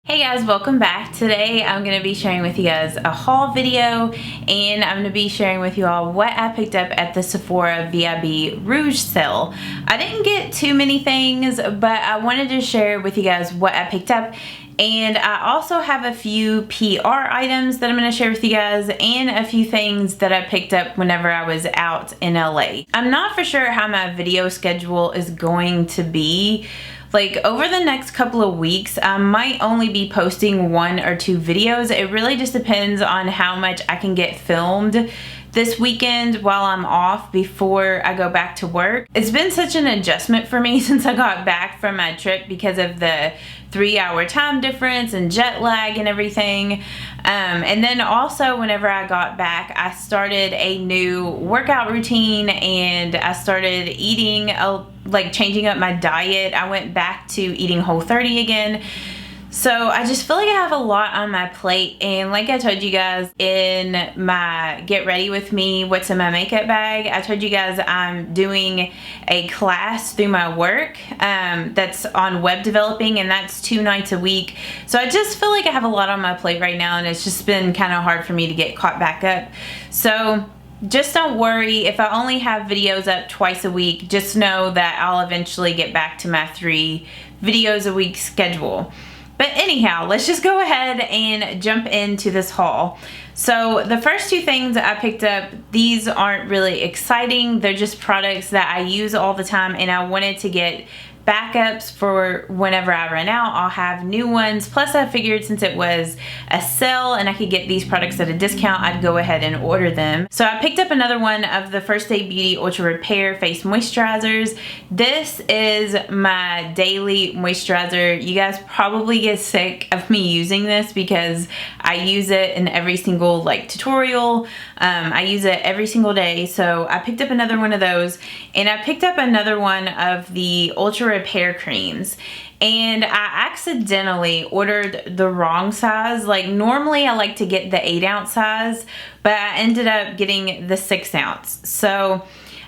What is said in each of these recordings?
Hey guys, welcome back. Today I'm going to be sharing with you guys a haul video, and I'm going to be sharing with you all what I picked up at the Sephora VIB Rouge sale. I didn't get too many things, but I wanted to share with you guys what I picked up. And I also have a few PR items that I'm going to share with you guys and a few things that I picked up whenever I was out in LA. I'm not for sure how my video schedule is going to be. Like over the next couple of weeks, I might only be posting 1 or 2 videos. It really just depends on how much I can get filmed this weekend while I'm off before I go back to work. It's been such an adjustment for me since I got back from my trip because of the 3-hour time difference and jet lag and everything. And then also whenever I got back, I started a new workout routine and I started eating, changing up my diet. I went back to eating Whole30 again. So I just feel like I have a lot on my plate, and like I told you guys in my get ready with me what's in my makeup bag, I told you guys I'm doing a class through my work that's on web developing, and that's 2 nights a week. So I just feel like I have a lot on my plate right now, and it's just been kind of hard for me to get caught back up. So just don't worry if I only have videos up twice a week. Just know that I'll eventually get back to my 3 videos a week schedule. But anyhow, let's just go ahead and jump into this haul. So the first 2 things I picked up, these aren't really exciting. They're just products that I use all the time, and I wanted to get backups for whenever I run out. I'll have new ones. Plus I figured since it was a sale and I could get these products at a discount, I'd go ahead and order them. So I picked up another one of the First Aid Beauty Ultra Repair Face Moisturizers. This is my daily moisturizer. You guys probably get sick of me using this because I use it in every single tutorial. I use it every single day. So I picked up another one of those, and I picked up another one of the Ultra Repair creams, and I accidentally ordered the wrong size. Like normally I like to get the 8-ounce size, but I ended up getting the 6-ounce. So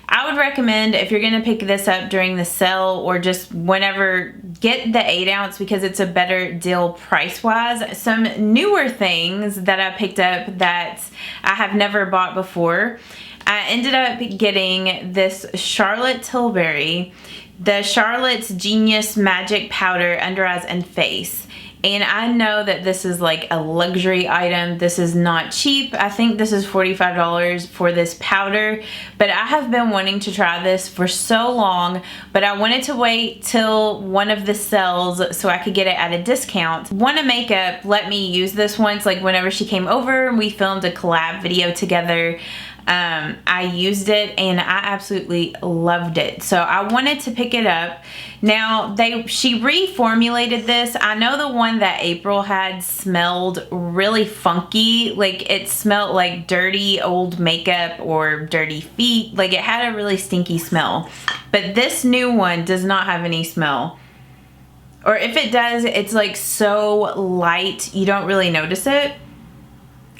I would recommend, if you're gonna pick this up during the sale or just whenever, get the 8-ounce because it's a better deal price-wise. Some newer things that I picked up that I have never bought before. I ended up getting this Charlotte Tilbury, the Charlotte's Genius Magic Powder Under Eyes and Face. And I know that this is like a luxury item. This is not cheap. I think this is $45 for this powder, but I have been wanting to try this for so long, but I wanted to wait till one of the sales so I could get it at a discount. Wanna Makeup let me use this once, like whenever she came over and we filmed a collab video together. I used it and I absolutely loved it. So I wanted to pick it up. Now she reformulated this. I know the one that April had smelled really funky. Like it smelled like dirty old makeup or dirty feet. Like it had a really stinky smell. But this new one does not have any smell. Or if it does, it's like so light you don't really notice it.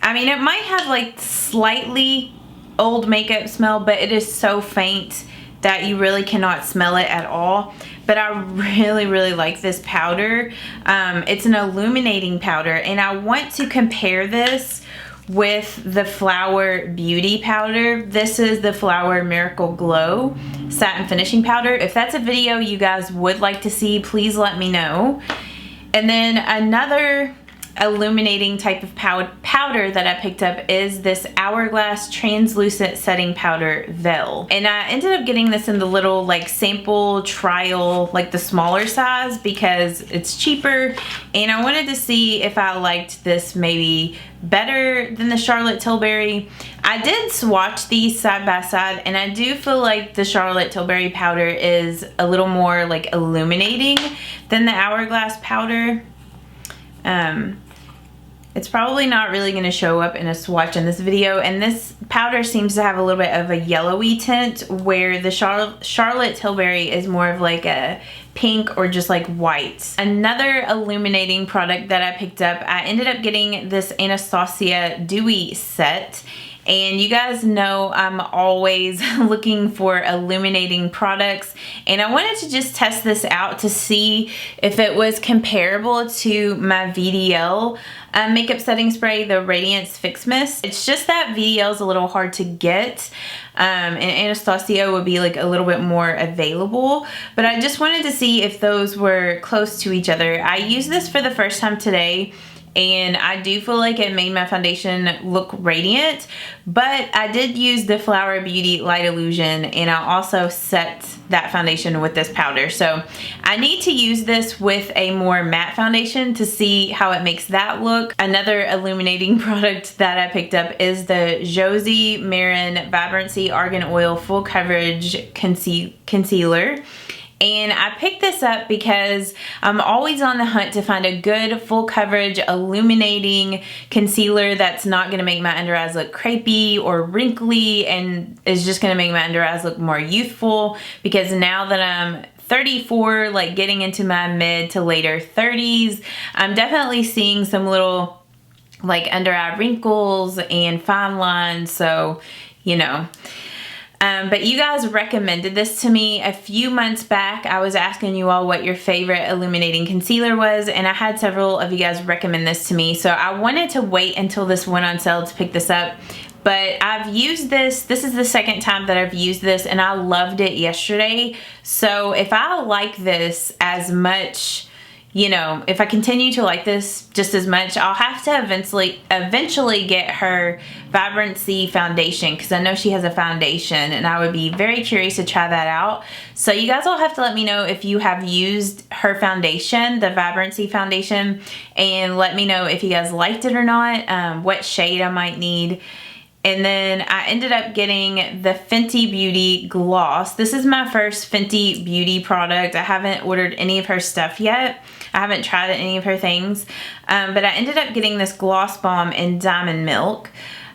I mean, it might have like slightly old makeup smell, but it is so faint that you really cannot smell it at all. But I really like this powder. It's an illuminating powder, and I want to compare this with the Flower Beauty powder. This is the Flower Miracle Glow Satin Finishing Powder. If that's a video you guys would like to see, please let me know. And then another illuminating type of powder that I picked up is this Hourglass Translucent Setting Powder Veil. And I ended up getting this in the little sample trial, the smaller size, because it's cheaper, and I wanted to see if I liked this maybe better than the Charlotte Tilbury. I did swatch these side by side, and I do feel like the Charlotte Tilbury powder is a little more illuminating than the Hourglass powder. It's probably not really going to show up in a swatch in this video, and this powder seems to have a little bit of a yellowy tint, where the Charlotte Tilbury is more of a pink or just white. Another illuminating product that I picked up, I ended up getting this Anastacio Dewy set, And you guys know I'm always looking for illuminating products, and I wanted to just test this out to see if it was comparable to my VDL makeup setting spray, the Radiance Fix Mist. It's just that VDL is a little hard to get, and Anastacio would be like a little bit more available, but I just wanted to see if those were close to each other. I used this for the first time today, and I do feel like it made my foundation look radiant, but I did use the Flower Beauty Light Illusion, and I also set that foundation with this powder. So I need to use this with a more matte foundation to see how it makes that look. Another illuminating product that I picked up is the Josie Maran Vibrancy Argan Oil Full Coverage Concealer. And I picked this up because I'm always on the hunt to find a good full coverage illuminating concealer that's not going to make my under eyes look crepey or wrinkly, and is just going to make my under eyes look more youthful, because now that I'm 34, like getting into my mid to later 30s, I'm definitely seeing some little like under eye wrinkles and fine lines. So, you know. But you guys recommended this to me a few months back. I was asking you all what your favorite illuminating concealer was, and I had several of you guys recommend this to me. So I wanted to wait until this went on sale to pick this up. But I've used this. This is the second time that I've used this, and I loved it yesterday. So if I like this as much, you know, if I continue to like this just as much, I'll have to eventually get her Vibrancy foundation, because I know she has a foundation, and I would be very curious to try that out. So you guys will have to let me know if you have used her foundation, the Vibrancy foundation, and let me know if you guys liked it or not, what shade I might need. And then I ended up getting the Fenty Beauty Gloss. This is my first Fenty Beauty product. I haven't ordered any of her stuff yet. I haven't tried any of her things. But I ended up getting this gloss bomb in Diamond Milk.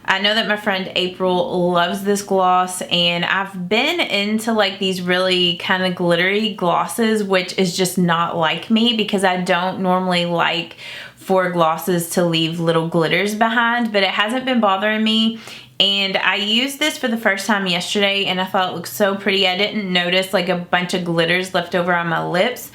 I know that my friend April loves this gloss, and I've been into like these really kind of glittery glosses, which is just not like me, because I don't normally like for glosses to leave little glitters behind, but it hasn't been bothering me. And I used this for the first time yesterday, and I thought it looked so pretty. I didn't notice like a bunch of glitters left over on my lips.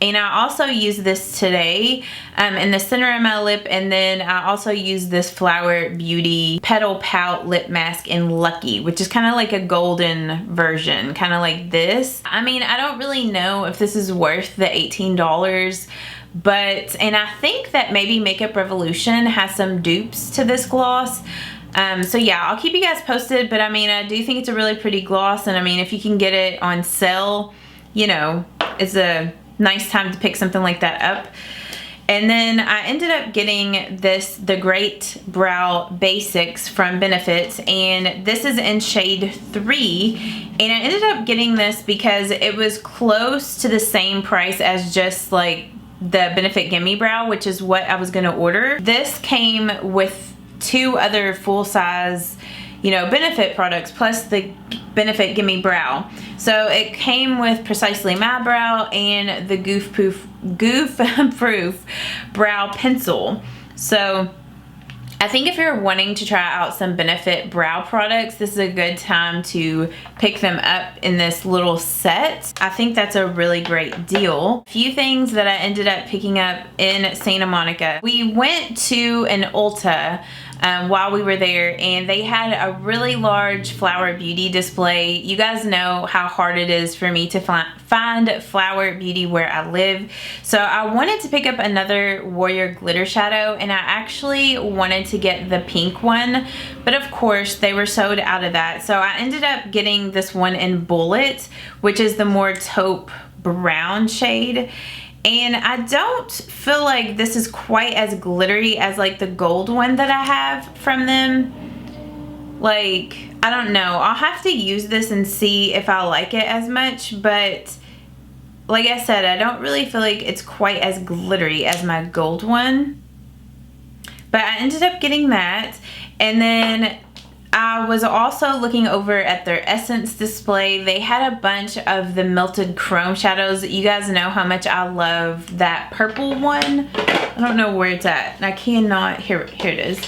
And I also used this today in the center of my lip, and then I also used this Flower Beauty Petal Pout Lip Mask in Lucky, which is kind of like a golden version, kind of like this. I mean, I don't really know if this is worth the $18, and I think that maybe Makeup Revolution has some dupes to this gloss. So yeah, I'll keep you guys posted, but I mean, I do think it's a really pretty gloss, and I mean, if you can get it on sale, you know, it's a nice time to pick something like that up. And then I ended up getting this, the Great Brow Basics from Benefit, and this is in shade 3, and I ended up getting this because it was close to the same price as just like the Benefit Gimme Brow, which is what I was gonna order. This came with 2 other full-size, you know, Benefit products plus the Benefit Gimme Brow. So it came with Precisely My Brow and the Goof Proof Brow Pencil. So I think if you're wanting to try out some Benefit brow products, this is a good time to pick them up in this little set. I think that's a really great deal. A few things that I ended up picking up in Santa Monica. We went to an Ulta while we were there, and they had a really large Flower Beauty display. You guys know how hard it is for me to find Flower Beauty where I live. So I wanted to pick up another Warrior glitter shadow, and I actually wanted to get the pink one, but of course they were sold out of that. So I ended up getting this one in Bullet, which is the more taupe brown shade. And I don't feel like this is quite as glittery as like the gold one that I have from them. Like, I don't know. I'll have to use this and see if I like it as much. But like I said, I don't really feel like it's quite as glittery as my gold one. But I ended up getting that. And then I was also looking over at their Essence display. They had a bunch of the Melted Chrome shadows. You guys know how much I love that purple one. I don't know where it's at. I cannot, here it is.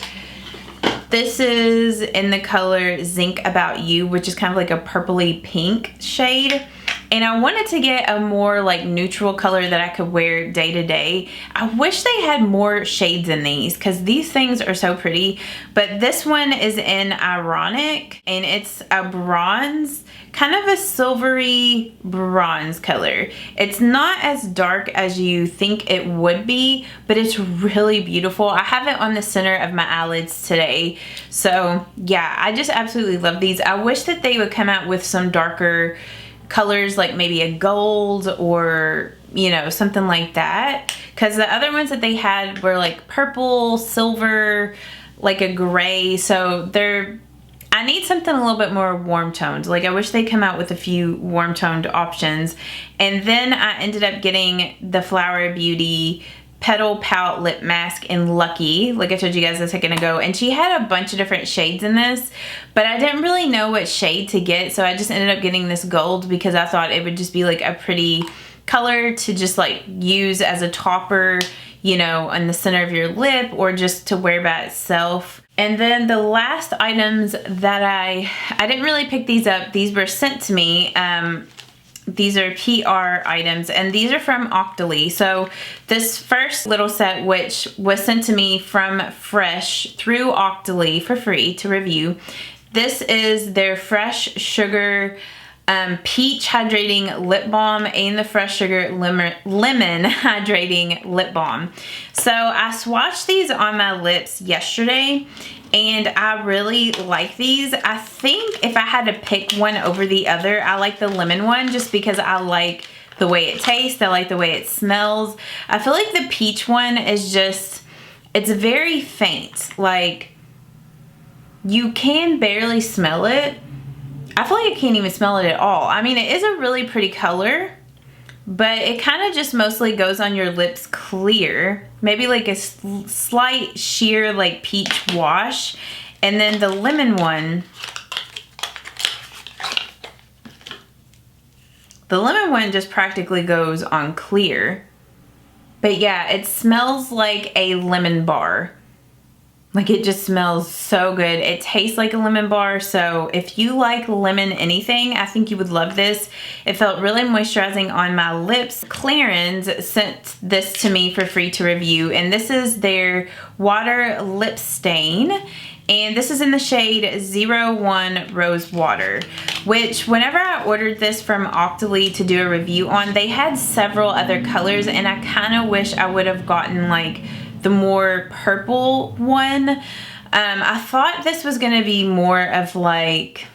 This is in the color Zinc About You, which is kind of like a purpley pink shade. And I wanted to get a more like neutral color that I could wear day to day. I wish they had more shades in these because these things are so pretty. But this one is in Ironic and it's a bronze, kind of a silvery bronze color. It's not as dark as you think it would be, but it's really beautiful. I have it on the center of my eyelids today. So yeah, I just absolutely love these. I wish that they would come out with some darker colors, like maybe a gold or, you know, something like that. Because the other ones that they had were like purple, silver, like a gray. So I need something a little bit more warm toned. Like I wish they come out with a few warm toned options. And then I ended up getting the Flower Beauty Petal Pout Lip Mask in Lucky, like I told you guys a second ago, and she had a bunch of different shades in this, but I didn't really know what shade to get, so I just ended up getting this gold because I thought it would just be like a pretty color to just like use as a topper, you know, in the center of your lip or just to wear by itself. And then the last items that I didn't really pick these up, these were sent to me. These are PR items and these are from Octoly. So this first little set, which was sent to me from Fresh through Octoly for free to review. This is their Fresh Sugar Peach Hydrating Lip Balm and the Fresh Sugar Lemon Hydrating Lip Balm. So I swatched these on my lips yesterday and I really like these. I think if I had to pick one over the other, I like the lemon one just because I like the way it tastes. I like the way it smells. I feel like the peach one is just, it's very faint. Like you can barely smell it. I feel like I can't even smell it at all. I mean, it is a really pretty color, but it kind of just mostly goes on your lips clear. Maybe like a slight sheer like peach wash. And then the lemon one, just practically goes on clear. But yeah, it smells like a lemon bar. Like it just smells so good. It tastes like a lemon bar. So if you like lemon anything, I think you would love this. It felt really moisturizing on my lips. Clarins sent this to me for free to review. And this is their Water Lip Stain. And this is in the shade 01 Rose Water, which whenever I ordered this from Octoly to do a review on, they had several other colors. And I kind of wish I would have gotten like the more purple one. I thought this was gonna be more of like,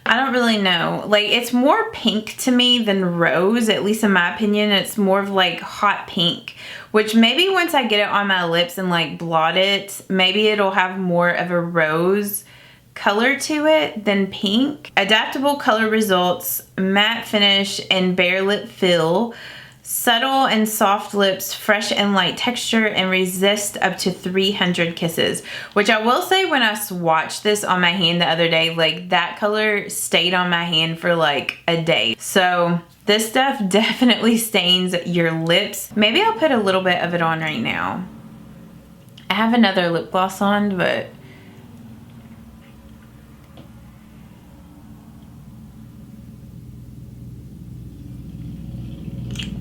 I don't really know. Like it's more pink to me than rose, at least in my opinion. It's more of like hot pink, which maybe once I get it on my lips and like blot it, maybe it'll have more of a rose color to it than pink. Adaptable color results, matte finish, and bare lip fill. Subtle and soft lips, fresh and light texture, and resist up to 300 kisses. Which I will say, when I swatched this on my hand the other day, like that color stayed on my hand for like a day. So this stuff definitely stains your lips. Maybe I'll put a little bit of it on right now. I have another lip gloss on, but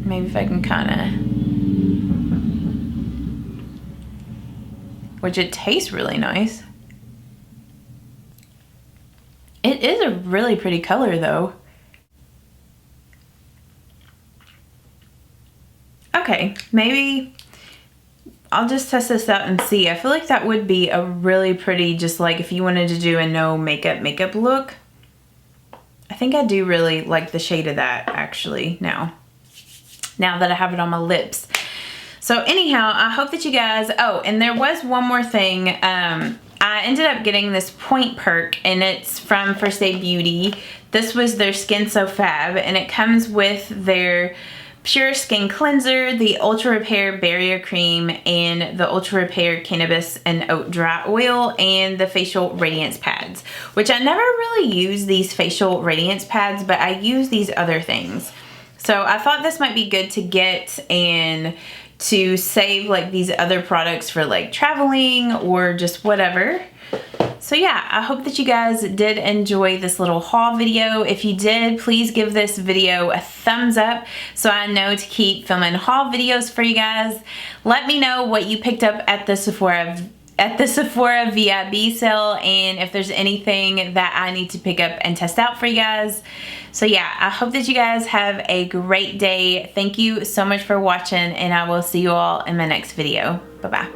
maybe if I can kind of, which it tastes really nice. It is a really pretty color though. Okay, maybe I'll just test this out and see. I feel like that would be a really pretty, just like if you wanted to do a no makeup look. I think I do really like the shade of that actually now that I have it on my lips. So anyhow, I hope that you guys, oh, and there was one more thing. I ended up getting this Point Perk and it's from First Aid Beauty. This was their Skin So Fab and it comes with their Pure Skin Cleanser, the Ultra Repair Barrier Cream, and the Ultra Repair Cannabis and Oat Dry Oil, and the Facial Radiance Pads, which I never really use these Facial Radiance Pads, but I use these other things. So I thought this might be good to get and to save like these other products for like traveling or just whatever. So yeah, I hope that you guys did enjoy this little haul video. If you did, please give this video a thumbs up so I know to keep filming haul videos for you guys. Let me know what you picked up at the Sephora VIB sale, and if there's anything that I need to pick up and test out for you guys. So yeah, I hope that you guys have a great day. Thank you so much for watching, and I will see you all in my next video. Bye-bye.